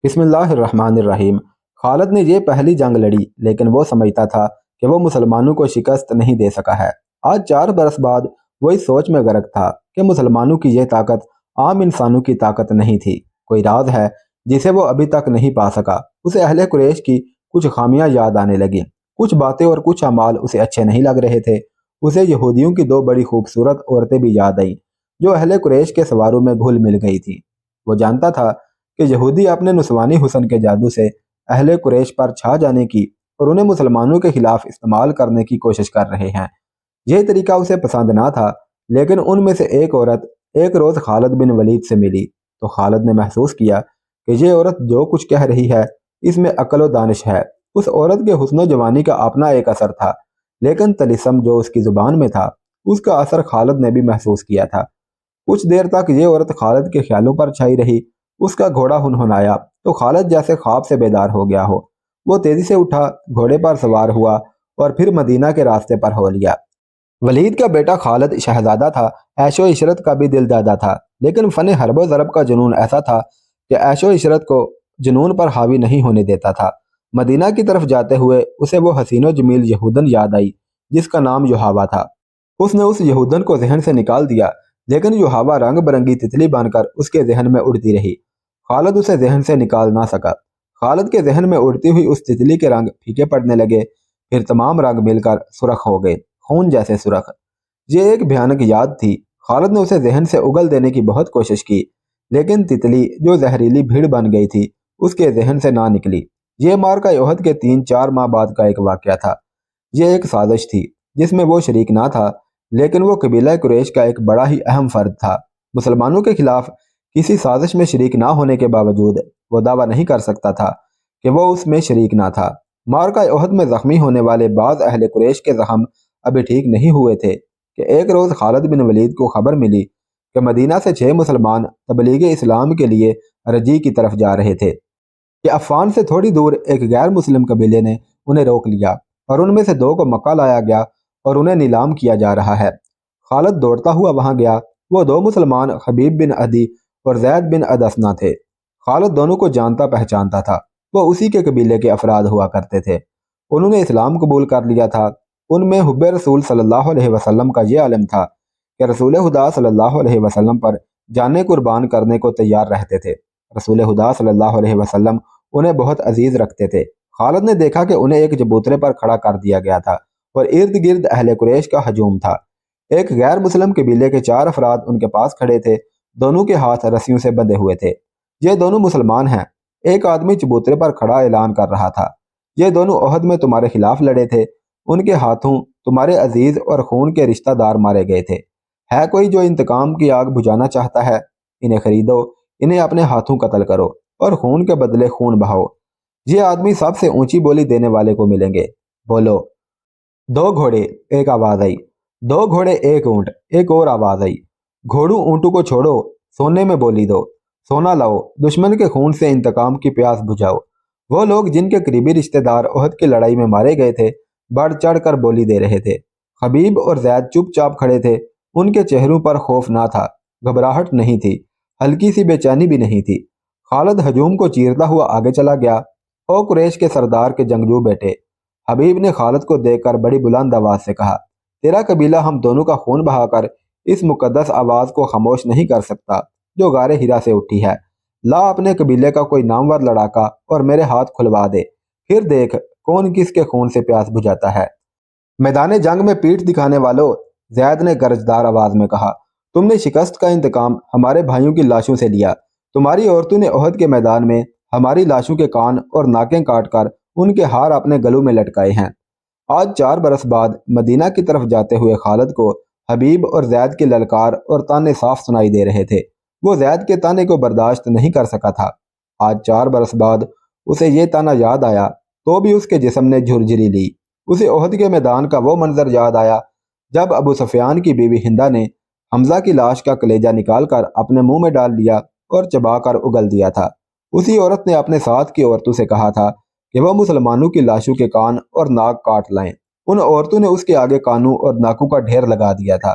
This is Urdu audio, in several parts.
بسم اللہ الرحمن الرحیم۔ خالد نے یہ پہلی جنگ لڑی، لیکن وہ سمجھتا تھا کہ وہ مسلمانوں کو شکست نہیں دے سکا ہے۔ آج 4 برس بعد وہ اس سوچ میں غرق تھا کہ مسلمانوں کی یہ طاقت عام انسانوں کی طاقت نہیں تھی۔ کوئی راز ہے جسے وہ ابھی تک نہیں پا سکا۔ اسے اہل قریش کی کچھ خامیاں یاد آنے لگیں، کچھ باتیں اور کچھ اعمال اسے اچھے نہیں لگ رہے تھے۔ اسے یہودیوں کی 2 بڑی خوبصورت عورتیں بھی یاد آئیں جو اہل قریش کے سواروں میں گھل مل گئی تھیں۔ وہ جانتا تھا کہ یہودی اپنے نسوانی حسن کے جادو سے اہل قریش پر چھا جانے کی اور انہیں مسلمانوں کے خلاف استعمال کرنے کی کوشش کر رہے ہیں۔ یہ طریقہ اسے پسند نہ تھا، لیکن ان میں سے ایک عورت ایک روز خالد بن ولید سے ملی تو خالد نے محسوس کیا کہ یہ عورت جو کچھ کہہ رہی ہے اس میں عقل و دانش ہے۔ اس عورت کے حسن و جوانی کا اپنا ایک اثر تھا، لیکن طلسم جو اس کی زبان میں تھا اس کا اثر خالد نے بھی محسوس کیا تھا۔ کچھ دیر تک یہ عورت خالد کے خیالوں پر چھائی رہی۔ اس کا گھوڑا ہنہنایا تو خالد جیسے خواب سے بیدار ہو گیا ہو۔ وہ تیزی سے اٹھا، گھوڑے پر سوار ہوا اور پھر مدینہ کے راستے پر ہو لیا۔ ولید کا بیٹا خالد شہزادہ تھا، عیش و عشرت کا بھی دل دادا تھا، لیکن فن حرب و ضرب کا جنون ایسا تھا کہ عیش و عشرت کو جنون پر حاوی نہیں ہونے دیتا تھا۔ مدینہ کی طرف جاتے ہوئے اسے وہ حسین و جمیل یہودن یاد آئی جس کا نام یحاوہ تھا۔ اس نے اس یہودن کو ذہن سے نکال دیا، لیکن یحاوہ رنگ برنگی تتلی بن کر اس کے ذہن میں اڑتی رہی۔ خالد اسے ذہن سے نکال نہ سکا۔ خالد کے ذہن میں اڑتی ہوئی اس تتلی کے رنگ پھیکے پڑنے لگے، پھر تمام رنگ مل کر سرخ ہو گئے، خون جیسے سرخ۔ یہ ایک بھیانک یاد تھی۔ خالد نے اسے ذہن سے اگل دینے کی بہت کوشش کی، لیکن تتلی جو زہریلی بھیڑ بن گئی تھی اس کے ذہن سے نہ نکلی۔ یہ معرکہ احد کے 3-4 ماہ بعد کا ایک واقعہ تھا۔ یہ ایک سازش تھی جس میں وہ شریک نہ تھا، لیکن وہ قبیلہ قریش کا ایک بڑا ہی اہم فرد تھا۔ مسلمانوں کے خلاف کسی سازش میں شریک نہ ہونے کے باوجود وہ دعویٰ نہیں کر سکتا تھا کہ وہ اس میں شریک نہ تھا۔ معرکہ احد میں زخمی ہونے والے بعض اہل قریش کے زخم ابھی ٹھیک نہیں ہوئے تھے کہ ایک روز خالد بن ولید کو خبر ملی کہ مدینہ سے 6 مسلمان تبلیغ اسلام کے لیے رجی کی طرف جا رہے تھے کہ عفان سے تھوڑی دور ایک غیر مسلم قبیلے نے انہیں روک لیا اور ان میں سے 2 کو مکہ لایا گیا اور انہیں نیلام کیا جا رہا ہے۔ خالد دوڑتا ہوا وہاں گیا۔ وہ 2 مسلمان حبیب بن عدی اور زید بن ادسنا تھے۔ خالد دونوں کو جانتا پہچانتا تھا، وہ اسی کے قبیلے کے افراد ہوا کرتے تھے۔ انہوں نے اسلام قبول کر لیا تھا۔ ان میں حب رسول صلی اللہ علیہ وسلم کا یہ علم تھا کہ رسول خدا صلی اللہ علیہ وسلم پر جانیں قربان کرنے کو تیار رہتے تھے۔ رسول خدا صلی اللہ علیہ وسلم انہیں بہت عزیز رکھتے تھے۔ خالد نے دیکھا کہ انہیں ایک چبوترے پر کھڑا کر دیا گیا تھا اور ارد گرد اہل قریش کا ہجوم تھا۔ ایک غیر مسلم قبیلے کے 4 افراد ان کے پاس کھڑے تھے، دونوں کے ہاتھ رسیوں سے بندھے ہوئے تھے۔ یہ دونوں مسلمان ہیں۔ ایک آدمی چبوترے پر کھڑا اعلان کر رہا تھا، یہ دونوں احد میں تمہارے خلاف لڑے تھے، ان کے ہاتھوں تمہارے عزیز اور خون کے رشتہ دار مارے گئے تھے۔ ہے کوئی جو انتقام کی آگ بجھانا چاہتا ہے؟ انہیں خریدو، انہیں اپنے ہاتھوں قتل کرو اور خون کے بدلے خون بہاؤ۔ یہ آدمی سب سے اونچی بولی دینے والے کو ملیں گے۔ بولو۔ 2 گھوڑے، ایک آواز آئی۔ 2 گھوڑے، ایک اونٹ، ایک اور آواز آئی۔ گھوڑوں اونٹوں کو چھوڑو، سونے میں بولی دو، سونا لاؤ، دشمن کے خون سے انتقام کی پیاس بجھاؤ۔ وہ لوگ جن کے قریبی رشتہ دار احد کی لڑائی میں مارے گئے تھے بڑھ چڑھ کر بولی دے رہے تھے۔ حبیب اور زید چپ چاپ کھڑے تھے۔ ان کے چہروں پر خوف نہ تھا، گھبراہٹ نہیں تھی، ہلکی سی بے چینی بھی نہیں تھی۔ خالد ہجوم کو چیرتا ہوا آگے چلا گیا۔ او قریش کے سردار کے جنگجو بیٹے، حبیب نے خالد کو دیکھ کر بڑی بلند آواز سے کہا، تیرا قبیلہ ہم دونوں کا خون بہا کر اس مقدس آواز کو خاموش نہیں کر سکتا جو غار ہرا سے اٹھی ہے۔ لا اپنے قبیلے کا کوئی نامور لڑاکا اور میرے ہاتھ کھلوا دے، پھر دیکھ کون کس کے خون سے پیاس بجھاتا ہے۔ میدان جنگ میں پیٹھ دکھانے والوں، زید نے گرجدار آواز میں کہا، تم نے شکست کا انتقام ہمارے بھائیوں کی لاشوں سے لیا۔ تمہاری عورتوں نے احد کے میدان میں ہماری لاشوں کے کان اور ناکیں کاٹ کر ان کے ہار اپنے گلوں میں لٹکائے ہیں۔ آج 4 برس بعد مدینہ کی طرف جاتے ہوئے خالد کو حبیب اور زید کے للکار اور تانے صاف سنائی دے رہے تھے۔ وہ زید کے تانے کو برداشت نہیں کر سکا تھا۔ آج 4 برس بعد اسے یہ تانا یاد آیا تو بھی اس کے جسم نے جھرجھری لی۔ اسے احد کے میدان کا وہ منظر یاد آیا جب ابو سفیان کی بیوی ہندہ نے حمزہ کی لاش کا کلیجہ نکال کر اپنے منہ میں ڈال لیا اور چبا کر اگل دیا تھا۔ اسی عورت نے اپنے ساتھ کی عورتوں سے کہا تھا کہ وہ مسلمانوں کی لاشوں کے کان اور ناک کاٹ لائیں۔ ان عورتوں نے اس کے آگے کانوں اور ناکوں کا ڈھیر لگا دیا تھا۔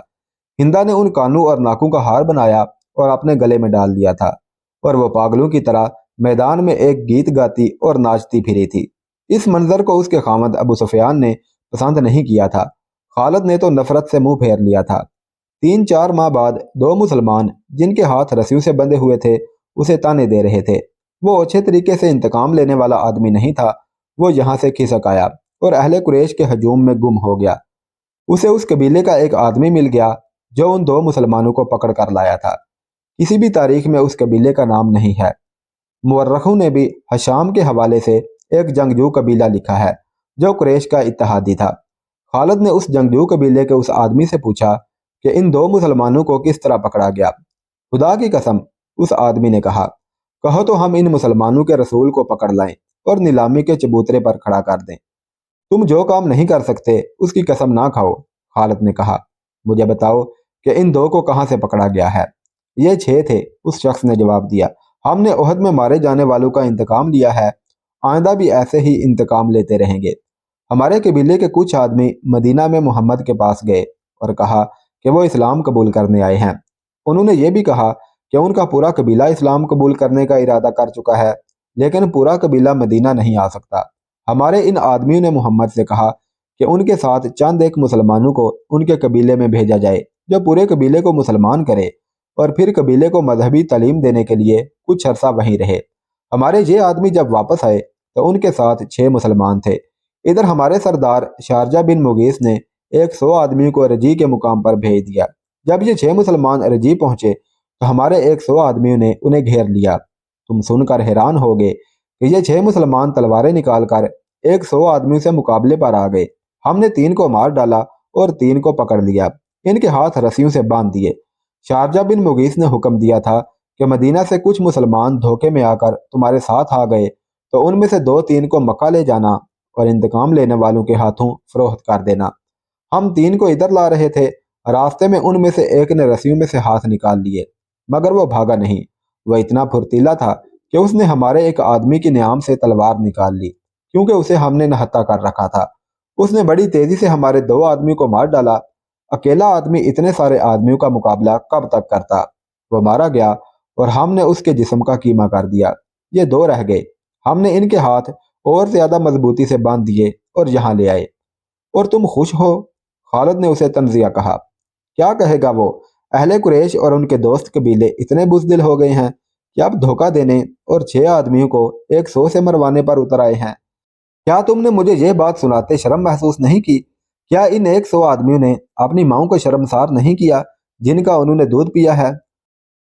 ہندہ نے ان کانوں اور ناکوں کا ہار بنایا اور اپنے گلے میں ڈال دیا تھا، اور وہ پاگلوں کی طرح میدان میں ایک گیت گاتی اور ناچتی پھری تھی۔ اس منظر کو اس کے خاوند ابو سفیان نے پسند نہیں کیا تھا۔ خالد نے تو نفرت سے منہ پھیر لیا تھا۔ 3-4 ماہ بعد 2 مسلمان جن کے ہاتھ رسیوں سے بندھے ہوئے تھے اسے تانے دے رہے تھے۔ وہ اچھے طریقے سے انتقام لینے والا آدمی نہیں تھا۔ وہ یہاں سے کھسک آیا اور اہل قریش کے ہجوم میں گم ہو گیا۔ اسے اس قبیلے کا ایک آدمی مل گیا جو ان 2 مسلمانوں کو پکڑ کر لایا تھا۔ کسی بھی تاریخ میں اس قبیلے کا نام نہیں ہے۔ مورخوں نے بھی حشام کے حوالے سے ایک جنگجو قبیلہ لکھا ہے جو قریش کا اتحادی تھا۔ خالد نے اس جنگجو قبیلے کے اس آدمی سے پوچھا کہ ان 2 مسلمانوں کو کس طرح پکڑا گیا؟ خدا کی قسم، اس آدمی نے کہا، کہو تو ہم ان مسلمانوں کے رسول کو پکڑ لائیں اور نیلامی کے چبوترے پر کھڑا کر دیں۔ تم جو کام نہیں کر سکتے اس کی قسم نہ کھاؤ۔ خالد نے کہا، مجھے بتاؤ کہ ان 2 کو کہاں سے پکڑا گیا ہے؟ یہ 6 تھے، اس شخص نے جواب دیا۔ ہم نے احد میں مارے جانے والوں کا انتقام لیا ہے، آئندہ بھی ایسے ہی انتقام لیتے رہیں گے۔ ہمارے قبیلے کے کچھ آدمی مدینہ میں محمد کے پاس گئے اور کہا کہ وہ اسلام قبول کرنے آئے ہیں۔ انہوں نے یہ بھی کہا کہ ان کا پورا قبیلہ اسلام قبول کرنے کا ارادہ کر چکا ہے، لیکن پورا قبیلہ مدینہ نہیں آ سکتا۔ ہمارے ان آدمیوں نے محمد سے کہا کہ ان کے ساتھ چند ایک مسلمانوں کو ان کے قبیلے میں بھیجا جائے جو پورے قبیلے کو مسلمان کرے اور پھر قبیلے کو مذہبی تعلیم دینے کے لیے کچھ عرصہ وہیں رہے۔ ہمارے یہ آدمی جب واپس آئے تو ان کے ساتھ 6 مسلمان تھے۔ ادھر ہمارے سردار شارجہ بن مغیث نے 100 آدمیوں کو رجی کے مقام پر بھیج دیا۔ جب یہ 6 مسلمان رجی پہنچے تو ہمارے 100 آدمیوں نے انہیں گھیر لیا۔ تم سن کر حیران ہوگے کہ یہ 6 مسلمان تلواریں نکال کر 100 آدمیوں سے مقابلے پر آ گئے۔ ہم نے 3 کو مار ڈالا اور 3 کو پکڑ لیا، ان کے ہاتھ رسیوں سے باندھ دیے۔ شارجہ بن مغیث نے حکم دیا تھا کہ مدینہ سے کچھ مسلمان دھوکے میں آ کر تمہارے ساتھ آ گئے تو ان میں سے 2-3 کو مکہ لے جانا اور انتقام لینے والوں کے ہاتھوں فروخت کر دینا۔ ہم 3 کو ادھر لا رہے تھے، راستے میں ان میں سے ایک نے رسیوں میں سے ہاتھ نکال لیے، مگر وہ بھاگا نہیں۔ وہ اتنا پھرتیلا تھا کہ اس نے ہمارے ایک آدمی کی نیام سے تلوار نکال لی، کیونکہ اسے ہم نے نہتھا کر رکھا تھا۔ اس نے بڑی تیزی سے ہمارے 2 آدمیوں کو مار ڈالا۔ اکیلا آدمی اتنے سارے آدمیوں کا مقابلہ کب تک کرتا؟ وہ مارا گیا اور ہم نے اس کے جسم کا کیما کر دیا۔ یہ 2 رہ گئے، ہم نے ان کے ہاتھ اور زیادہ مضبوطی سے باندھ دیے اور یہاں لے آئے۔ اور تم خوش ہو؟ خالد نے اسے تنزیہ کہا۔ کیا کہے گا وہ؟ اہل قریش اور ان کے دوست قبیلے اتنے بزدل ہو گئے ہیں کہ اب دھوکہ دینے اور 6 آدمیوں کو 100 سے مروانے پر اتر آئے ہیں۔ کیا تم نے مجھے یہ بات سناتے شرم محسوس نہیں کی؟ کیا ان 100 آدمیوں نے اپنی ماؤں کو شرمسار نہیں کیا جن کا انہوں نے دودھ پیا ہے؟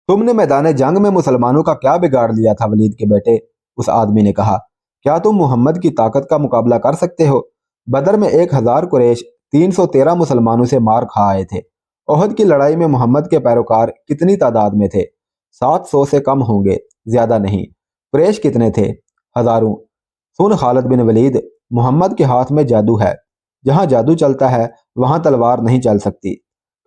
تم نے میدان جنگ میں مسلمانوں کا کیا بگاڑ لیا تھا ولید کے بیٹے؟ اس آدمی نے کہا، کیا تم محمد کی طاقت کا مقابلہ کر سکتے ہو؟ بدر میں 1000 قریش 313 مسلمانوں سے مار کھا آئے تھے۔ احد کی لڑائی میں محمد کے پیروکار کتنی تعداد میں تھے؟ 700 سے کم ہوں گے، زیادہ نہیں۔ قریش کتنے تھے؟ ہزاروں۔ سن خالد بن ولید، محمد کے ہاتھ میں جادو ہے، جہاں جادو چلتا ہے وہاں تلوار نہیں چل سکتی۔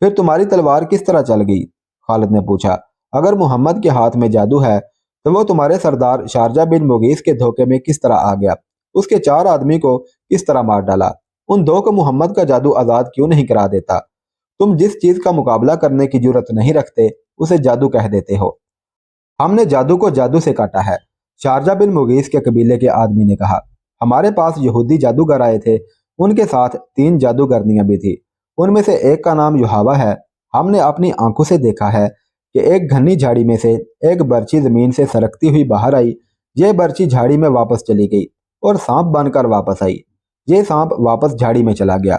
پھر تمہاری تلوار کس طرح چل گئی؟ خالد نے پوچھا۔ اگر محمد کے ہاتھ میں جادو ہے تو وہ تمہارے سردار شارجہ بن مغیث کے دھوکے میں کس طرح آ گیا؟ اس کے 4 آدمی کو کس طرح مار ڈالا؟ ان 2 کو محمد کا جادو آزاد کیوں نہیں کرا دیتا؟ تم جس چیز کا مقابلہ کرنے کی جرت نہیں رکھتے اسے جادو کہہ دیتے ہو۔ ہم نے جادو کو جادو سے کاٹا ہے، شارجہ بن مغیث کے قبیلے کے آدمی نے کہا۔ ہمارے پاس یہودی جادوگر آئے تھے، ان کے ساتھ 3 جادوگرنیاں بھی تھی، ان میں سے ایک کا نام یوحوا ہے۔ ہم نے اپنی آنکھوں سے دیکھا ہے کہ ایک گھنی جھاڑی میں سے ایک برچی زمین سے سرکتی ہوئی باہر آئی۔ یہ برچی جھاڑی میں واپس چلی گئی اور سانپ بن کر واپس آئی۔ یہ سانپ واپس جھاڑی میں چلا گیا۔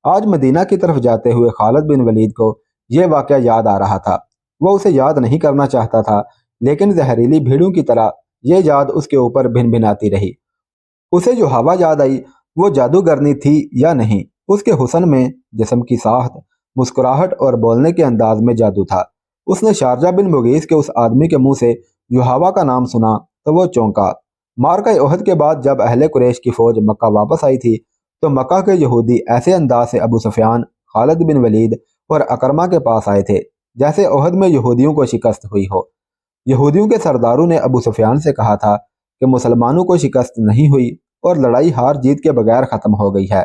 آج مدینہ کی طرف جاتے ہوئے خالد بن ولید کو یہ واقعہ یاد آ رہا تھا۔ وہ اسے یاد نہیں کرنا چاہتا تھا، لیکن زہریلی بھیڑوں کی طرح یہ یاد اس کے اوپر بھن بھناتی رہی۔ اسے جو ہوا یاد آئی وہ جادوگرنی تھی یا نہیں؟ اس کے حسن میں، جسم کی ساخت، مسکراہٹ اور بولنے کے انداز میں جادو تھا۔ اس نے شارجہ بن مغیث کے اس آدمی کے منہ سے یوحوا کا نام سنا تو وہ چونکا۔ معرکہ احد کے بعد جب اہل قریش کی فوج مکہ واپس آئی تھی تو مکہ کے یہودی ایسے انداز سے ابو سفیان، خالد بن ولید اور اکرمہ کے پاس آئے تھے جیسے احد میں یہودیوں کو شکست ہوئی ہو۔ یہودیوں کے سرداروں نے ابو سفیان سے کہا تھا کہ مسلمانوں کو شکست نہیں ہوئی اور لڑائی ہار جیت کے بغیر ختم ہو گئی ہے،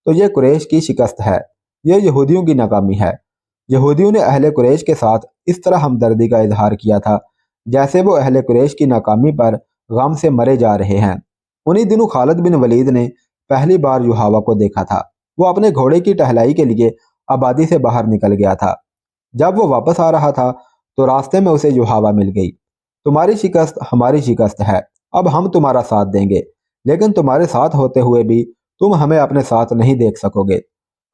تو یہ قریش کی شکست ہے، یہ یہودیوں کی ناکامی ہے۔ یہودیوں نے اہل قریش کے ساتھ اس طرح ہمدردی کا اظہار کیا تھا جیسے وہ اہل قریش کی ناکامی پر غم سے مرے جا رہے ہیں۔ انہی دنوں خالد بن ولید نے پہلی بار یحاوہ کو دیکھا تھا۔ وہ اپنے گھوڑے کی ٹہلائی کے لیے آبادی سے باہر نکل گیا تھا۔ جب وہ واپس آ رہا تھا تو راستے میں اسے یحاوہ مل گئی۔ تمہاری شکست ہماری شکست ہے، اب ہم تمہارا ساتھ دیں گے، لیکن تمہارے ساتھ ہوتے ہوئے بھی تم ہمیں اپنے ساتھ نہیں دیکھ سکو گے۔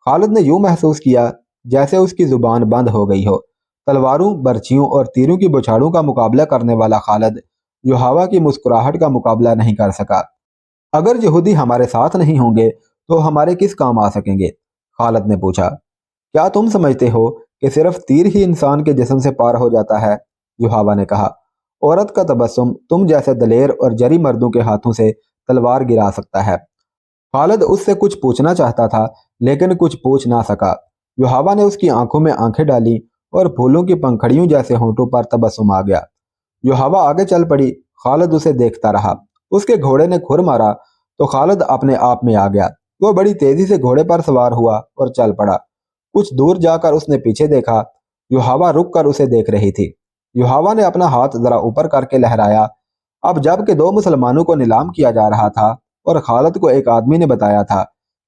خالد نے یوں محسوس کیا جیسے اس کی زبان بند ہو گئی ہو۔ تلواروں، برچھیوں اور تیروں کی بچھاڑوں کا مقابلہ کرنے والا خالد یحاوہ کی مسکراہٹ کا مقابلہ نہیں کر سکا۔ اگر یہودی ہمارے ساتھ نہیں ہوں گے تو ہمارے کس کام آ سکیں گے؟ خالد نے پوچھا۔ کیا تم سمجھتے ہو کہ صرف تیر ہی انسان کے جسم سے پار ہو جاتا ہے؟ یحاوہ نے کہا۔ عورت کا تبسم تم جیسے دلیر اور جری مردوں کے ہاتھوں سے تلوار گرا سکتا ہے۔ خالد اس سے کچھ پوچھنا چاہتا تھا لیکن کچھ پوچھ نہ سکا۔ یحاوہ نے اس کی آنکھوں میں آنکھیں ڈالی اور پھولوں کی پنکھڑیوں جیسے ہونٹوں پر تبسم آ گیا۔ یحاوہ آگے چل پڑی۔ خالد اسے دیکھتا رہا۔ اس کے گھوڑے نے کھر مارا تو خالد اپنے آپ میں آ گیا۔ وہ بڑی تیزی سے گھوڑے پر سوار ہوا اور چل پڑا۔ کچھ دور جا کر اس نے پیچھے دیکھا۔ یحاوہ رک کر اسے دیکھ رہی تھی۔ یحاوہ نے اپنا ہاتھ ذرا اوپر کر کے لہرایا۔ اب جب کہ دو مسلمانوں کو نیلام کیا جا رہا تھا اور خالد کو ایک آدمی نے بتایا تھا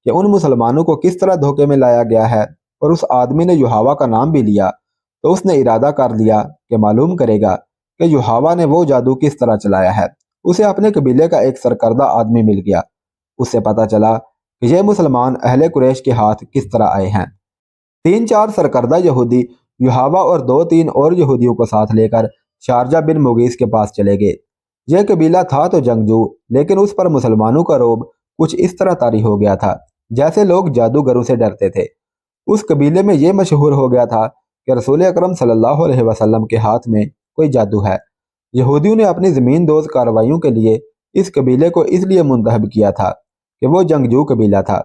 کہ ان مسلمانوں کو کس طرح دھوکے میں لایا گیا ہے اور اس آدمی نے یحاوہ کا نام بھی لیا، تو اس نے ارادہ کر لیا کہ معلوم کرے گا کہ یحاوہ نے وہ جادو کس طرح چلایا ہے۔ اسے اپنے قبیلے کا ایک سرکردہ آدمی مل گیا۔ اس سے پتہ چلا کہ یہ مسلمان اہل قریش کے ہاتھ کس طرح آئے ہیں۔ 3-4 سرکردہ یہودی یحاوہ اور 2-3 اور یہودیوں کو ساتھ لے کر شارجہ بن مغیث کے پاس چلے گئے۔ یہ قبیلہ تھا تو جنگجو، لیکن اس پر مسلمانوں کا رعب کچھ اس طرح طاری ہو گیا تھا جیسے لوگ جادوگروں سے ڈرتے تھے۔ اس قبیلے میں یہ مشہور ہو گیا تھا کہ رسول اکرم صلی اللہ علیہ وسلم کے ہاتھ میں کوئی جادو ہے۔ یہودیوں نے اپنی زمین دوز کارروائیوں کے لیے اس قبیلے کو اس لیے منتخب کیا تھا کہ وہ جنگجو قبیلہ تھا۔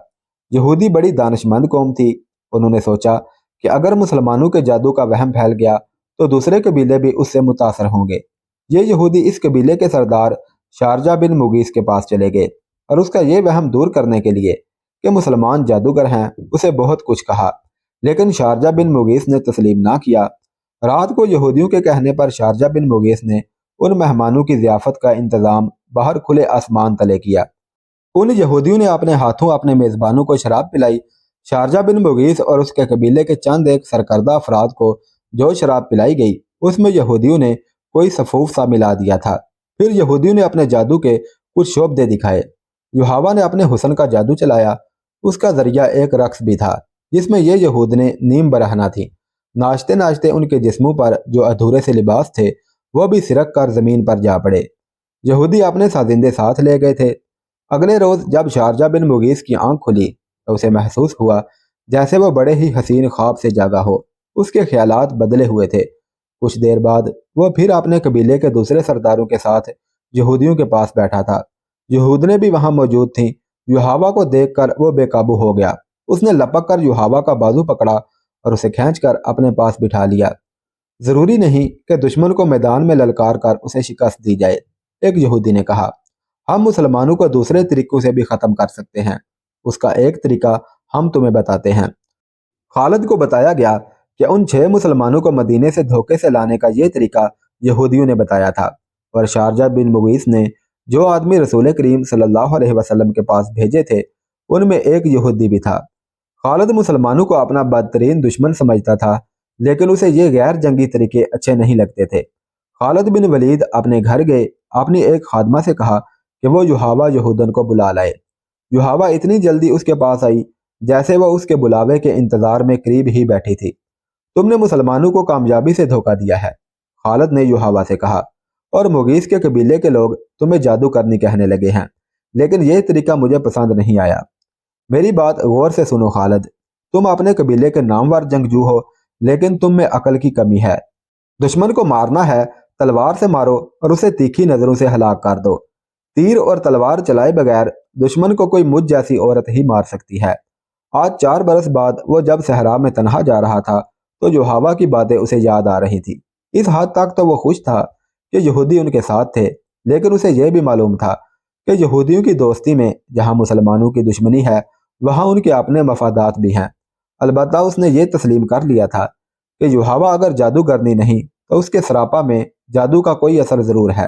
یہودی بڑی دانش مند قوم تھی۔ انہوں نے سوچا کہ اگر مسلمانوں کے جادو کا وہم پھیل گیا تو دوسرے قبیلے بھی اس سے متاثر ہوں گے۔ یہ یہودی اس قبیلے کے سردار شارجہ بن مغیث کے پاس چلے گئے اور اس کا یہ وہم دور کرنے کے لیے کہ مسلمان جادوگر ہیں اسے بہت کچھ کہا، لیکن شارجہ بن مغیث نے تسلیم نہ کیا۔ رات کو یہودیوں کے کہنے پر شارجہ بن مغیث نے ان مہمانوں کی ضیافت کا انتظام باہر کھلے آسمان تلے کیا۔ ان یہودیوں نے اپنے ہاتھوں اپنے میزبانوں کو شراب پلائی۔ شارجہ بن مغیث اور اس کے قبیلے کے چند ایک سرکردہ افراد کو جو شراب پلائی گئی اس میں یہودیوں نے کوئی سفوف سا ملا دیا تھا۔ پھر یہودیوں نے اپنے جادو کے کچھ شعبدے دکھائے۔ یحاوہ نے اپنے حسن کا جادو چلایا۔ اس کا ذریعہ ایک رقص بھی تھا جس میں یہ یہود نے نیم برہنہ تھی۔ ناچتے ناچتے ان کے جسموں پر جو ادھورے سے لباس تھے وہ بھی سرک کر زمین پر جا پڑے۔ یہودی اپنے سازندے ساتھ لے گئے تھے۔ اگلے روز جب شارجہ بن مغیث کی آنکھ کھلی تو اسے محسوس ہوا جیسے وہ بڑے ہی حسین خواب سے جاگا ہو۔ اس کے خیالات بدلے ہوئے تھے۔ کچھ دیر بعد وہ پھر اپنے قبیلے کے دوسرے سرداروں کے ساتھ یہودیوں کے پاس بیٹھا تھا۔ یہودنے بھی وہاں موجود تھیں۔ یحاوہ کو دیکھ کر وہ بے قابو ہو گیا۔ اس نے لپک کر یحاوہ کا بازو پکڑا اور اسے کھینچ کر اپنے پاس بٹھا لیا۔ ضروری نہیں کہ دشمن کو میدان میں للکار کر اسے شکست دی جائے، ایک یہودی نے کہا۔ ہم مسلمانوں کو دوسرے طریقوں سے بھی ختم کر سکتے ہیں۔ اس کا ایک طریقہ ہم تمہیں بتاتے ہیں۔ خالد کو بتایا گیا کہ ان 6 مسلمانوں کو مدینے سے دھوکے سے لانے کا یہ طریقہ یہودیوں نے بتایا تھا، اور شارجہ بن مغیث نے جو آدمی رسول کریم صلی اللہ علیہ وسلم کے پاس بھیجے تھے ان میں ایک یہودی بھی تھا۔ خالد مسلمانوں کو اپنا بدترین دشمن سمجھتا تھا، لیکن اسے یہ غیر جنگی طریقے اچھے نہیں لگتے تھے۔ خالد بن ولید اپنے گھر گئے، اپنی ایک خادمہ سے کہا کہ وہ یحاوہ یہودن کو بلا لائے۔ یحاوہ اتنی جلدی اس کے پاس آئی جیسے وہ اس کے بلاوے کے انتظار میں قریب ہی بیٹھی تھی۔ تم نے مسلمانوں کو کامیابی سے دھوکہ دیا ہے، خالد نے یحاوہ سے کہا، اور مغیث کے قبیلے کے لوگ تمہیں جادو کرنی کہنے لگے ہیں، لیکن یہ طریقہ مجھے پسند نہیں آیا۔ میری بات غور سے سنو خالد، تم اپنے قبیلے کے نامور جنگجو ہو، لیکن تم میں عقل کی کمی ہے۔ دشمن کو مارنا ہے تلوار سے مارو اور اسے تیکھی نظروں سے ہلاک کر دو۔ تیر اور تلوار چلائے بغیر دشمن کو کوئی مجھ جیسی عورت ہی مار سکتی ہے۔ آج 4 برس بعد وہ جب صحرا میں تنہا جا رہا تھا تو یحاوہ کی باتیں اسے یاد آ رہی تھی۔ اس حد تک تو وہ خوش تھا کہ یہودی ان کے ساتھ تھے، لیکن اسے یہ بھی معلوم تھا کہ یہودیوں کی دوستی میں جہاں مسلمانوں کی دشمنی ہے وہاں ان کے اپنے مفادات بھی ہیں۔ البتہ اس نے یہ تسلیم کر لیا تھا کہ یحاوہ اگر جادوگرنی نہیں تو اس کے سراپا میں جادو کا کوئی اثر ضرور ہے۔